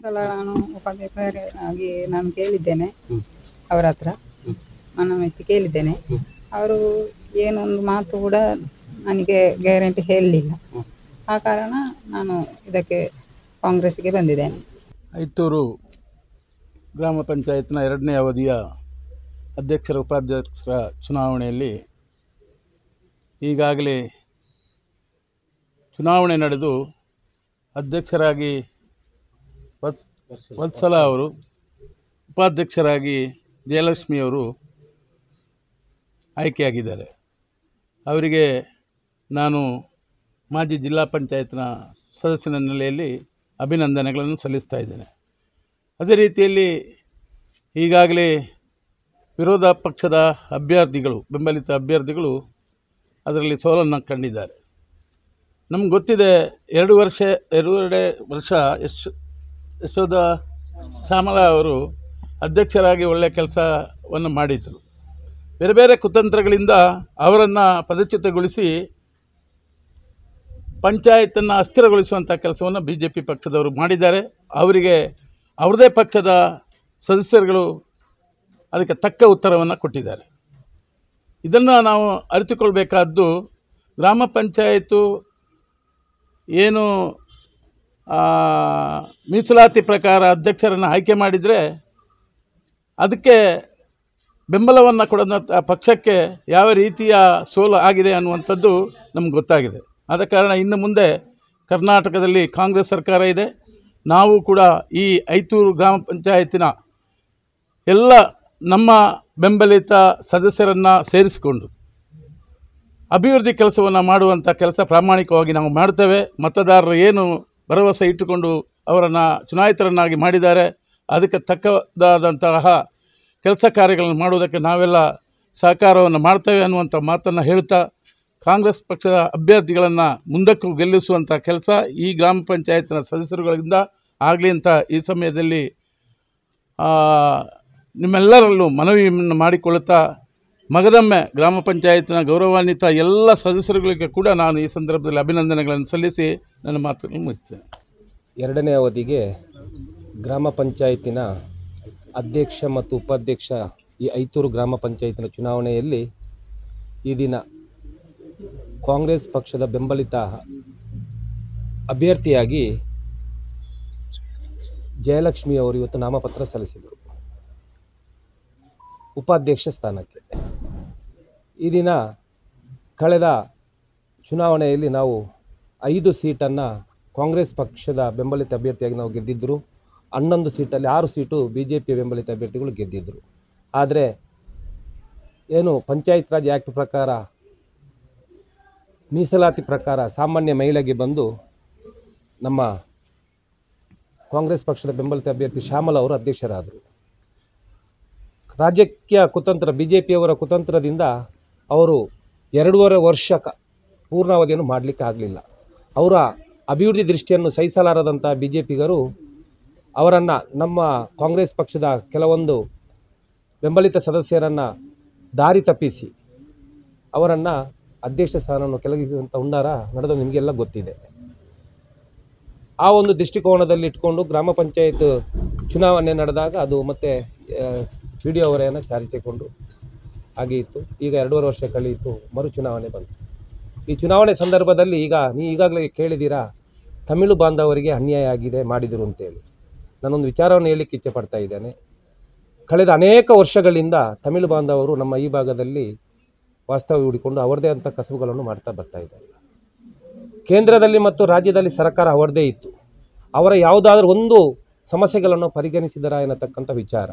ಸಲ ನಾನು ಉಪಾಧ್ಯಕ್ಷರಾಗಿ ನಾನು ಕೇಳಿದ್ದೇನೆ, ಅವರ ಹತ್ರ ಮನಮೆಚ್ಚಿ ಕೇಳಿದ್ದೇನೆ. ಅವರು ಏನೊಂದು ಮಾತು ಕೂಡ ನನಗೆ ಗ್ಯಾರಂಟಿ ಹೇಳಲಿಲ್ಲ. ಆ ಕಾರಣ ನಾನು ಇದಕ್ಕೆ ಕಾಂಗ್ರೆಸ್ಗೆ ಬಂದಿದ್ದೇನೆ. ಐತೂರು ಗ್ರಾಮ ಪಂಚಾಯತ್ನ 2ನೇ ಅವಧಿಯ ಅಧ್ಯಕ್ಷರ ಉಪಾಧ್ಯಕ್ಷರ ಚುನಾವಣೆಯಲ್ಲಿ ಈಗಾಗಲೇ ಚುನಾವಣೆ ನಡೆದು ಅಧ್ಯಕ್ಷರಾಗಿ ವತ್ಸಲ ಅವರು, ಉಪಾಧ್ಯಕ್ಷರಾಗಿ ಜಯಲಕ್ಷ್ಮಿಯವರು ಆಯ್ಕೆಯಾಗಿದ್ದಾರೆ. ಅವರಿಗೆ ನಾನು ಮಾಜಿ ಜಿಲ್ಲಾ ಪಂಚಾಯತ್ನ ಸದಸ್ಯನ ನೆಲೆಯಲ್ಲಿ ಅಭಿನಂದನೆಗಳನ್ನು ಸಲ್ಲಿಸ್ತಾ ಇದ್ದೇನೆ. ಅದೇ ರೀತಿಯಲ್ಲಿ ಈಗಾಗಲೇ ವಿರೋಧ ಪಕ್ಷದ ಅಭ್ಯರ್ಥಿಗಳು, ಬೆಂಬಲಿತ ಅಭ್ಯರ್ಥಿಗಳು ಅದರಲ್ಲಿ ಸೋಲನ್ನು ಕಂಡಿದ್ದಾರೆ. ನಮ್ಗೆ ಗೊತ್ತಿದೆ, 2 ವರ್ಷ ಯಶೋಧ ಶ್ಯಾಮಲ ಅವರು ಅಧ್ಯಕ್ಷರಾಗಿ ಒಳ್ಳೆಯ ಕೆಲಸವನ್ನು ಮಾಡಿದರು. ಬೇರೆ ಬೇರೆ ಕುತಂತ್ರಗಳಿಂದ ಅವರನ್ನು ಪದಚ್ಯುತಗೊಳಿಸಿ ಪಂಚಾಯತನ್ನು ಅಸ್ಥಿರಗೊಳಿಸುವಂಥ ಕೆಲಸವನ್ನು BJP ಪಕ್ಷದವರು ಮಾಡಿದ್ದಾರೆ. ಅವರಿಗೆ ಅವ್ರದೇ ಪಕ್ಷದ ಸದಸ್ಯರುಗಳು ಅದಕ್ಕೆ ತಕ್ಕ ಉತ್ತರವನ್ನು ಕೊಟ್ಟಿದ್ದಾರೆ. ಇದನ್ನು ನಾವು ಅರಿತುಕೊಳ್ಬೇಕಾದ್ದು, ಗ್ರಾಮ ಪಂಚಾಯತು ಏನು ಮೀಸಲಾತಿ ಪ್ರಕಾರ ಅಧ್ಯಕ್ಷರನ್ನು ಆಯ್ಕೆ ಮಾಡಿದರೆ ಅದಕ್ಕೆ ಬೆಂಬಲವನ್ನು ಕೊಡೋಂಥ ಪಕ್ಷಕ್ಕೆ ಯಾವ ರೀತಿಯ ಸೋಲು ಆಗಿದೆ ಅನ್ನುವಂಥದ್ದು ನಮ್ಗೆ ಗೊತ್ತಾಗಿದೆ. ಆದ ಕಾರಣ ಇನ್ನು ಮುಂದೆ ಕರ್ನಾಟಕದಲ್ಲಿ ಕಾಂಗ್ರೆಸ್ ಸರ್ಕಾರ ಇದೆ. ನಾವು ಕೂಡ ಈ ಐತೂರು ಗ್ರಾಮ ಪಂಚಾಯತಿನ ಎಲ್ಲ ನಮ್ಮ ಬೆಂಬಲಿತ ಸದಸ್ಯರನ್ನು ಸೇರಿಸಿಕೊಂಡು ಅಭಿವೃದ್ಧಿ ಕೆಲಸವನ್ನು ಮಾಡುವಂಥ ಕೆಲಸ ಪ್ರಾಮಾಣಿಕವಾಗಿ ನಾವು ಮಾಡ್ತೇವೆ. ಮತದಾರರು ಏನು ಭರವಸೆ ಇಟ್ಟುಕೊಂಡು ಅವರನ್ನು ಚುನಾಯಿತರನ್ನಾಗಿ ಮಾಡಿದ್ದಾರೆ, ಅದಕ್ಕೆ ತಕ್ಕದಾದಂತಹ ಕೆಲಸ ಕಾರ್ಯಗಳನ್ನು ಮಾಡುವುದಕ್ಕೆ ನಾವೆಲ್ಲ ಸಹಕಾರವನ್ನು ಮಾಡ್ತೇವೆ ಅನ್ನುವಂಥ ಮಾತನ್ನು ಹೇಳ್ತಾ, ಕಾಂಗ್ರೆಸ್ ಪಕ್ಷದ ಅಭ್ಯರ್ಥಿಗಳನ್ನು ಮುಂದಕ್ಕೂ ಗೆಲ್ಲಿಸುವಂಥ ಕೆಲಸ ಈ ಗ್ರಾಮ ಪಂಚಾಯತ್ನ ಸದಸ್ಯರುಗಳಿಂದ ಆಗಲಿ ಅಂತ ಈ ಸಮಯದಲ್ಲಿ ನಿಮ್ಮೆಲ್ಲರಲ್ಲೂ ಮನವಿಯನ್ನು ಮಾಡಿಕೊಳ್ಳುತ್ತಾ, ಮಗದೊಮ್ಮೆ ಗ್ರಾಮ ಪಂಚಾಯತ್ನ ಗೌರವಾನ್ವಿತ ಎಲ್ಲ ಸದಸ್ಯರುಗಳಿಗೆ ಕೂಡ ನಾನು ಈ ಸಂದರ್ಭದಲ್ಲಿ ಅಭಿನಂದನೆಗಳನ್ನು ಸಲ್ಲಿಸಿ ನನ್ನ ಮಾತನ್ನು ಮುಗಿಸ್ತೇನೆ. 2ನೇ ಅವಧಿಗೆ ಗ್ರಾಮ ಪಂಚಾಯತಿನ ಅಧ್ಯಕ್ಷ ಮತ್ತು ಉಪಾಧ್ಯಕ್ಷ ಈ ಐತೂರು ಗ್ರಾಮ ಪಂಚಾಯತಿನ ಚುನಾವಣೆಯಲ್ಲಿ ಈ ದಿನ ಕಾಂಗ್ರೆಸ್ ಪಕ್ಷದ ಬೆಂಬಲಿತ ಅಭ್ಯರ್ಥಿಯಾಗಿ ಜಯಲಕ್ಷ್ಮಿ ಅವರು ಇವತ್ತು ನಾಮಪತ್ರ ಸಲ್ಲಿಸಿದರು ಉಪಾಧ್ಯಕ್ಷ ಸ್ಥಾನಕ್ಕೆ. ಈ ದಿನ ಕಳೆದ ಚುನಾವಣೆಯಲ್ಲಿ ನಾವು 5 ಸೀಟನ್ನು ಕಾಂಗ್ರೆಸ್ ಪಕ್ಷದ ಬೆಂಬಲಿತ ಅಭ್ಯರ್ಥಿಯಾಗಿ ನಾವು ಗೆದ್ದಿದ್ದರು. 11 ಸೀಟಲ್ಲಿ 6 ಸೀಟು BJP ಬೆಂಬಲಿತ ಅಭ್ಯರ್ಥಿಗಳು ಗೆದ್ದಿದ್ದರು. ಆದರೆ ಏನು ಪಂಚಾಯತ್ ರಾಜ್ ಆ್ಯಕ್ಟ್ ಪ್ರಕಾರ ಮೀಸಲಾತಿ ಪ್ರಕಾರ ಸಾಮಾನ್ಯ ಮಹಿಳೆಗೆ ಬಂದು ನಮ್ಮ ಕಾಂಗ್ರೆಸ್ ಪಕ್ಷದ ಬೆಂಬಲಿತ ಅಭ್ಯರ್ಥಿ ಶ್ಯಾಮಲ ಅವರು ಅಧ್ಯಕ್ಷರಾದರು. ರಾಜಕೀಯ ಕುತಂತ್ರ, BJPಯವರ ಕುತಂತ್ರದಿಂದ ಅವರು 2.5 ವರ್ಷ ಪೂರ್ಣಾವಧಿಯನ್ನು ಮಾಡಲಿಕ್ಕೆ ಆಗಲಿಲ್ಲ. ಅವರ ಅಭಿವೃದ್ಧಿ ದೃಷ್ಟಿಯನ್ನು ಸಹಿಸಲಾರದಂಥ BJPಗರು ಅವರನ್ನು, ನಮ್ಮ ಕಾಂಗ್ರೆಸ್ ಪಕ್ಷದ ಕೆಲವೊಂದು ಬೆಂಬಲಿತ ಸದಸ್ಯರನ್ನು ದಾರಿ ತಪ್ಪಿಸಿ ಅವರನ್ನು ಅಧ್ಯಕ್ಷ ಸ್ಥಾನವನ್ನು ಕೆಳಗಿಸುವಂಥ ಹುನ್ನಾರ ನಡೆದು ನಿಮಗೆಲ್ಲ ಗೊತ್ತಿದೆ. ಆ ಒಂದು ದೃಷ್ಟಿಕೋನದಲ್ಲಿ ಇಟ್ಕೊಂಡು ಗ್ರಾಮ ಪಂಚಾಯತ್ ಚುನಾವಣೆ ನಡೆದಾಗ ಅದು ಮತ್ತೆ ವಿಡಿಯೋ ವರೆಯನ್ನು ಜಾರಿ ತೆಗೆದುಕೊಂಡು ಹಾಗೆ ಇತ್ತು. ಈಗ 2.5 ವರ್ಷ ಕಳೆಯಿತು, ಮರು ಚುನಾವಣೆ ಬಂತು. ಈ ಚುನಾವಣೆ ಸಂದರ್ಭದಲ್ಲಿ ಈಗಾಗಲೇ ಕೇಳಿದ್ದೀರಾ, ತಮಿಳು ಬಾಂಧವರಿಗೆ ಅನ್ಯಾಯ ಆಗಿದೆ ಮಾಡಿದರು ಅಂತೇಳಿ. ನಾನೊಂದು ವಿಚಾರವನ್ನು ಹೇಳಲಿಕ್ಕೆ ಇಚ್ಛೆ ಪಡ್ತಾ ಇದ್ದೇನೆ. ಕಳೆದ ಅನೇಕ ವರ್ಷಗಳಿಂದ ತಮಿಳು ಬಾಂಧವರು ನಮ್ಮ ಈ ಭಾಗದಲ್ಲಿ ವಾಸ್ತವ್ಯ ಹೂಡಿಕೊಂಡು ಅವರದೇ ಅಂಥ ಕಸಬುಗಳನ್ನು ಮಾಡ್ತಾ ಬರ್ತಾ ಇದ್ದಾರೆ. ಕೇಂದ್ರದಲ್ಲಿ ಮತ್ತು ರಾಜ್ಯದಲ್ಲಿ ಸರ್ಕಾರ ಅವರದೇ ಇತ್ತು. ಅವರ ಯಾವುದಾದ್ರೂ ಒಂದು ಸಮಸ್ಯೆಗಳನ್ನು ಪರಿಗಣಿಸಿದರ ಎನ್ನತಕ್ಕಂಥ ವಿಚಾರ.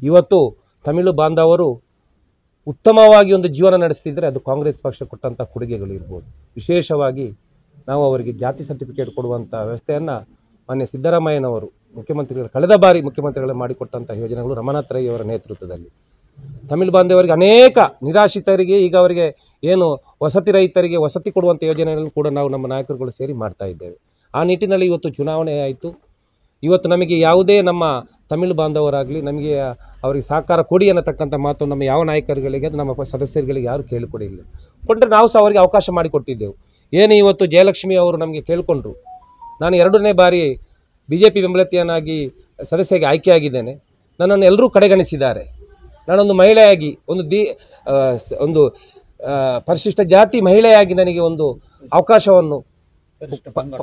ಇವತ್ತು ತಮಿಳು ಬಾಂಧವರು ಉತ್ತಮವಾಗಿ ಒಂದು ಜೀವನ ನಡೆಸ್ತಿದ್ದರೆ ಅದು ಕಾಂಗ್ರೆಸ್ ಪಕ್ಷ ಕೊಟ್ಟಂಥ ಕೊಡುಗೆಗಳು ಇರ್ಬೋದು. ವಿಶೇಷವಾಗಿ ನಾವು ಅವರಿಗೆ ಜಾತಿ ಸರ್ಟಿಫಿಕೇಟ್ ಕೊಡುವಂಥ ವ್ಯವಸ್ಥೆಯನ್ನು ಮಾನ್ಯ ಸಿದ್ದರಾಮಯ್ಯನವರು ಕಳೆದ ಬಾರಿ ಮುಖ್ಯಮಂತ್ರಿಗಳು ಮಾಡಿಕೊಟ್ಟಂಥ ಯೋಜನೆಗಳು ರಮನಾಥ್ ರೈ ಅವರ ನೇತೃತ್ವದಲ್ಲಿ ತಮಿಳು ಬಾಂಧವರಿಗೆ, ಅನೇಕ ನಿರಾಶ್ರಿತರಿಗೆ, ಈಗ ಅವರಿಗೆ ಏನು ವಸತಿ ರಹಿತರಿಗೆ ವಸತಿ ಕೊಡುವಂಥ ಯೋಜನೆಗಳನ್ನು ಕೂಡ ನಾವು ನಮ್ಮ ನಾಯಕರುಗಳು ಸೇರಿ ಮಾಡ್ತಾ ಇದ್ದೇವೆ. ಆ ನಿಟ್ಟಿನಲ್ಲಿ ಇವತ್ತು ಚುನಾವಣೆ ಆಯಿತು. ಇವತ್ತು ನಮಗೆ ಯಾವುದೇ ನಮ್ಮ ತಮಿಳು ಬಾಂಧವರಾಗಲಿ ನಮಗೆ ಅವರಿಗೆ ಸಹಕಾರ ಕೊಡಿ ಅನ್ನತಕ್ಕಂಥ ಮಾತು ನಮ್ಮ ಯಾವ ನಾಯಕರುಗಳಿಗೆ, ನಮ್ಮ ಸದಸ್ಯರುಗಳಿಗೆ ಯಾರು ಕೇಳಿಕೊಡಿಲ್ಲ. ಕೊಟ್ಟರೆ ನಾವು ಸಹ ಅವರಿಗೆ ಅವಕಾಶ ಮಾಡಿಕೊಟ್ಟಿದ್ದೆವು. ಏನು ಇವತ್ತು ಜಯಲಕ್ಷ್ಮಿ ಅವರು ನಮಗೆ ಕೇಳಿಕೊಂಡ್ರು, ನಾನು 2ನೇ ಬಾರಿ BJP ಬೆಂಬಲಿತೆಯನ್ನಾಗಿ ಸದಸ್ಯರಿಗೆ ಆಯ್ಕೆಯಾಗಿದ್ದೇನೆ. ನನ್ನನ್ನು ಎಲ್ಲರೂ ಕಡೆಗಣಿಸಿದ್ದಾರೆ. ನಾನೊಂದು ಮಹಿಳೆಯಾಗಿ ಒಂದು ಪರಿಶಿಷ್ಟ ಜಾತಿ ಮಹಿಳೆಯಾಗಿ ನನಗೆ ಒಂದು ಅವಕಾಶವನ್ನು,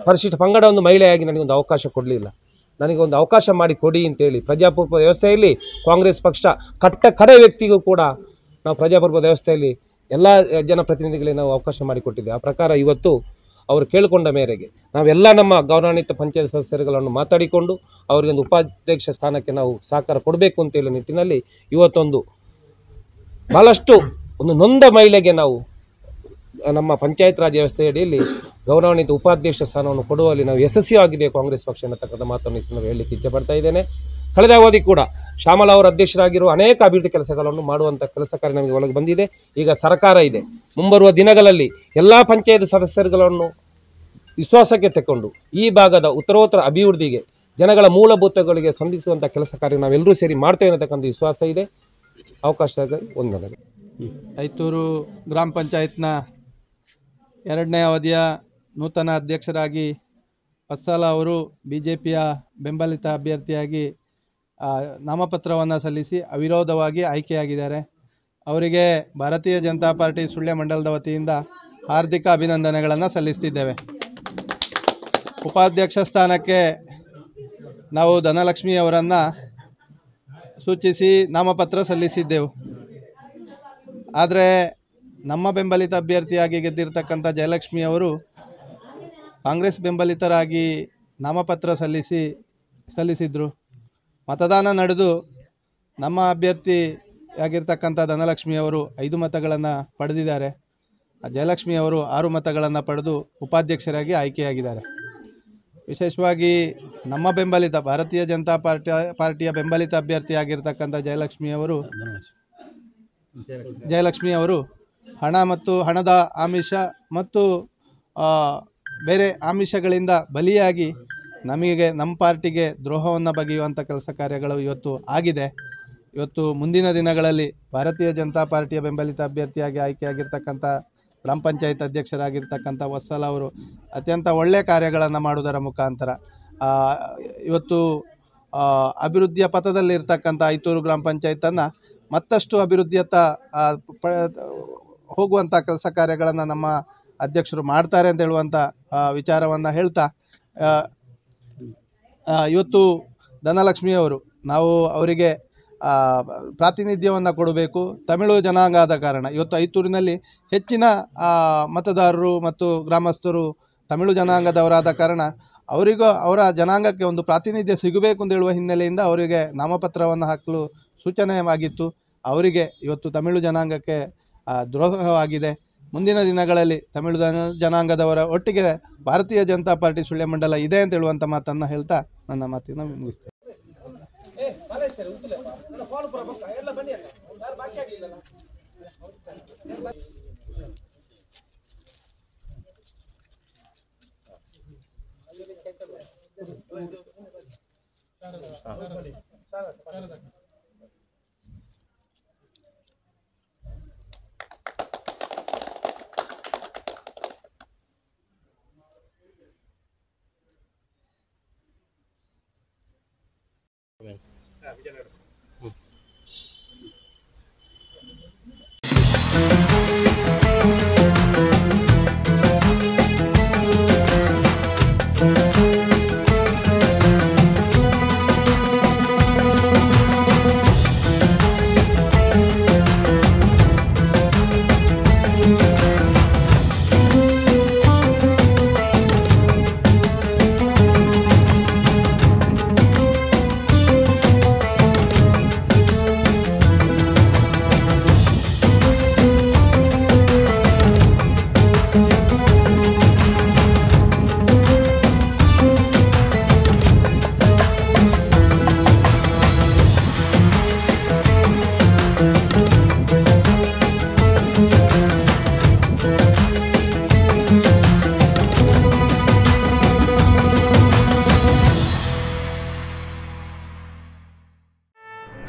ಪರಿಶಿಷ್ಟ ಪಂಗಡ ಒಂದು ಮಹಿಳೆಯಾಗಿ ನನಗೊಂದು ಅವಕಾಶ ಕೊಡಲಿಲ್ಲ. ನನಗೆ ಒಂದು ಅವಕಾಶ ಮಾಡಿ ಕೊಡಿ ಅಂತೇಳಿ ಪ್ರಜಾಪ್ರಭುತ್ವ ವ್ಯವಸ್ಥೆಯಲ್ಲಿ ಕಾಂಗ್ರೆಸ್ ಪಕ್ಷ ಕಡೆ ವ್ಯಕ್ತಿಗೂ ಕೂಡ ನಾವು ಪ್ರಜಾಪ್ರಭುತ್ವ ವ್ಯವಸ್ಥೆಯಲ್ಲಿ ಎಲ್ಲ ಜನಪ್ರತಿನಿಧಿಗಳಿಗೆ ನಾವು ಅವಕಾಶ ಮಾಡಿಕೊಟ್ಟಿದ್ದೇವೆ. ಆ ಪ್ರಕಾರ ಇವತ್ತು ಅವರು ಕೇಳಿಕೊಂಡ ಮೇರೆಗೆ ನಾವೆಲ್ಲ ನಮ್ಮ ಗೌರವಾನ್ವಿತ ಪಂಚಾಯತ್ ಸದಸ್ಯರುಗಳನ್ನು ಮಾತಾಡಿಕೊಂಡು ಅವರಿಗೆ ಒಂದು ಉಪಾಧ್ಯಕ್ಷ ಸ್ಥಾನಕ್ಕೆ ನಾವು ಸಹಕಾರ ಕೊಡಬೇಕು ಅಂತೇಳಿ ನಿಟ್ಟಿನಲ್ಲಿ ಇವತ್ತೊಂದು ಬಹಳಷ್ಟು ಒಂದು ನೊಂದ ಮಹಿಳೆಗೆ ನಾವು ನಮ್ಮ ಪಂಚಾಯತ್ ರಾಜ್ ವ್ಯವಸ್ಥೆಯಡಿಯಲ್ಲಿ ಗೌರವಾನ್ವಿತ ಉಪಾಧ್ಯಕ್ಷ ಸ್ಥಾನವನ್ನು ಕೊಡುವಲ್ಲಿ ನಾವು ಯಶಸ್ವಿಯಾಗಿದೆ ಕಾಂಗ್ರೆಸ್ ಪಕ್ಷ ಅನ್ನತಕ್ಕಂಥ ಮಾತನ್ನು ಹೇಳಲಿಕ್ಕೆ ಇಚ್ಛೆಪಡ್ತಾ ಇದ್ದೇನೆ. ಕಳೆದ ಅವಧಿ ಕೂಡ ಶ್ಯಾಮಲಾ ಅವರು ಅಧ್ಯಕ್ಷರಾಗಿರುವ ಅನೇಕ ಅಭಿವೃದ್ಧಿ ಕೆಲಸಗಳನ್ನು ಮಾಡುವಂಥ ಕೆಲಸ ಕಾರ್ಯ ನಮಗೆ ಒಳಗೆ ಬಂದಿದೆ. ಈಗ ಸರ್ಕಾರ ಇದೆ. ಮುಂಬರುವ ದಿನಗಳಲ್ಲಿ ಎಲ್ಲ ಪಂಚಾಯತ್ ಸದಸ್ಯರುಗಳನ್ನು ವಿಶ್ವಾಸಕ್ಕೆ ತಗೊಂಡು ಈ ಭಾಗದ ಉತ್ತರೋತ್ತರ ಅಭಿವೃದ್ಧಿಗೆ ಜನಗಳ ಮೂಲಭೂತಗಳಿಗೆ ಸಂಧಿಸುವಂಥ ಕೆಲಸ ಕಾರ್ಯ ನಾವೆಲ್ಲರೂ ಸೇರಿ ಮಾಡ್ತೇವೆ ಅನ್ನತಕ್ಕಂಥ ವಿಶ್ವಾಸ ಇದೆ. ಅವಕಾಶ ವಂದನೆಗಳು. ಐತೂರು ಗ್ರಾಮ ಪಂಚಾಯತ್ನ 2ನೇ ಅವಧಿಯ ನೂತನ ಅಧ್ಯಕ್ಷರಾಗಿ ವತ್ಸಲಾ ಅವರು BJPಯ ಬೆಂಬಲಿತ ಅಭ್ಯರ್ಥಿಯಾಗಿ ನಾಮಪತ್ರವನ್ನು ಸಲ್ಲಿಸಿ ಅವಿರೋಧವಾಗಿ ಆಯ್ಕೆಯಾಗಿದ್ದಾರೆ. ಅವರಿಗೆ ಭಾರತೀಯ ಜನತಾ ಪಾರ್ಟಿ ಸುಳ್ಯ ಮಂಡಲದ ವತಿಯಿಂದ ಹಾರ್ದಿಕ ಅಭಿನಂದನೆಗಳನ್ನು ಸಲ್ಲಿಸ್ತಿದ್ದೇವೆ. ಉಪಾಧ್ಯಕ್ಷ ಸ್ಥಾನಕ್ಕೆ ನಾವು ಧನಲಕ್ಷ್ಮಿ ಅವರನ್ನು ಸೂಚಿಸಿ ನಾಮಪತ್ರ ಸಲ್ಲಿಸಿದ್ದೆವು. ಆದರೆ ನಮ್ಮ ಬೆಂಬಲಿತ ಅಭ್ಯರ್ಥಿಯಾಗಿ ಗೆದ್ದಿರ್ತಕ್ಕಂಥ ಜಯಲಕ್ಷ್ಮಿ ಅವರು ಕಾಂಗ್ರೆಸ್ ಬೆಂಬಲಿತರಾಗಿ ನಾಮಪತ್ರ ಸಲ್ಲಿಸಿದರು. ಮತದಾನ ನಡೆದು ನಮ್ಮ ಅಭ್ಯರ್ಥಿಯಾಗಿರ್ತಕ್ಕಂಥ ಧನಲಕ್ಷ್ಮಿ ಅವರು 5 ಮತಗಳನ್ನು ಪಡೆದಿದ್ದಾರೆ. ಜಯಲಕ್ಷ್ಮಿ ಅವರು 6 ಮತಗಳನ್ನು ಪಡೆದು ಉಪಾಧ್ಯಕ್ಷರಾಗಿ ಆಯ್ಕೆಯಾಗಿದ್ದಾರೆ. ವಿಶೇಷವಾಗಿ ನಮ್ಮ ಬೆಂಬಲಿತ ಭಾರತೀಯ ಜನತಾ ಪಾರ್ಟಿಯ ಬೆಂಬಲಿತ ಅಭ್ಯರ್ಥಿಯಾಗಿರ್ತಕ್ಕಂಥ ಜಯಲಕ್ಷ್ಮಿ ಅವರು ಹಣ ಮತ್ತು ಹಣದ ಆಮಿಷ ಮತ್ತು ಬೇರೆ ಆಮಿಷಗಳಿಂದ ಬಲಿಯಾಗಿ ನಮ್ಮ ಪಾರ್ಟಿಗೆ ದ್ರೋಹವನ್ನು ಬಗೆಯುವಂಥ ಕೆಲಸ ಕಾರ್ಯಗಳು ಇವತ್ತು ಆಗಿದೆ. ಇವತ್ತು ಮುಂದಿನ ದಿನಗಳಲ್ಲಿ ಭಾರತೀಯ ಜನತಾ ಪಾರ್ಟಿಯ ಬೆಂಬಲಿತ ಅಭ್ಯರ್ಥಿಯಾಗಿ ಆಯ್ಕೆಯಾಗಿರ್ತಕ್ಕಂಥ ಗ್ರಾಮ ಪಂಚಾಯತ್ ಅಧ್ಯಕ್ಷರಾಗಿರ್ತಕ್ಕಂಥ ವತ್ಸಲಾ ಅವರು ಅತ್ಯಂತ ಒಳ್ಳೆಯ ಕಾರ್ಯಗಳನ್ನು ಮಾಡುವುದರ ಮುಖಾಂತರ ಇವತ್ತು ಅಭಿವೃದ್ಧಿಯ ಪಥದಲ್ಲಿರ್ತಕ್ಕಂಥ ಐತೂರು ಗ್ರಾಮ ಪಂಚಾಯತನ್ನು ಮತ್ತಷ್ಟು ಅಭಿವೃದ್ಧಿಯತ್ತ ಹೋಗುವಂಥ ಕೆಲಸ ಕಾರ್ಯಗಳನ್ನು ನಮ್ಮ ಅಧ್ಯಕ್ಷರು ಮಾಡ್ತಾರೆ ಅಂತ ಹೇಳುವಂಥ ವಿಚಾರವನ್ನು ಹೇಳ್ತಾ, ಇವತ್ತು ಧನಲಕ್ಷ್ಮಿಯವರು ನಾವು ಅವರಿಗೆ ಪ್ರಾತಿನಿಧ್ಯವನ್ನು ಕೊಡಬೇಕು. ತಮಿಳು ಜನಾಂಗ ಆದ ಕಾರಣ ಇವತ್ತು ಐತೂರಿನಲ್ಲಿ ಹೆಚ್ಚಿನ ಮತದಾರರು ಮತ್ತು ಗ್ರಾಮಸ್ಥರು ತಮಿಳು ಜನಾಂಗದವರಾದ ಕಾರಣ ಅವರಿಗೂ ಅವರ ಜನಾಂಗಕ್ಕೆ ಒಂದು ಪ್ರಾತಿನಿಧ್ಯ ಸಿಗಬೇಕು ಅಂತ ಹೇಳುವ ಹಿನ್ನೆಲೆಯಿಂದ ಅವರಿಗೆ ನಾಮಪತ್ರವನ್ನು ಹಾಕಲು ಸೂಚನೆಯಾಗಿತ್ತು. ಅವರಿಗೆ ಇವತ್ತು ತಮಿಳು ಜನಾಂಗಕ್ಕೆ ದ್ರೋಹವಾಗಿದೆ. ಮುಂದಿನ ದಿನಗಳಲ್ಲಿ ತಮಿಳು ಜನಾಂಗದವರ ಒಟ್ಟಿಗೆ ಭಾರತೀಯ ಜನತಾ ಪಾರ್ಟಿ ಸುಳ್ಯ ಮಂಡಲ ಇದೆ ಅಂತ ಹೇಳುವಂಥ ಮಾತನ್ನು ಹೇಳ್ತಾ ನನ್ನ ಮಾತಿನ ಮುಗಿಸ್ತೇನೆ.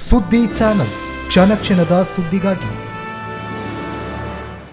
ಸುದ್ದಿ ಚಾನಲ್, ಕ್ಷಣ ಕ್ಷಣದ ಸುದ್ದಿಗಾಗಿ.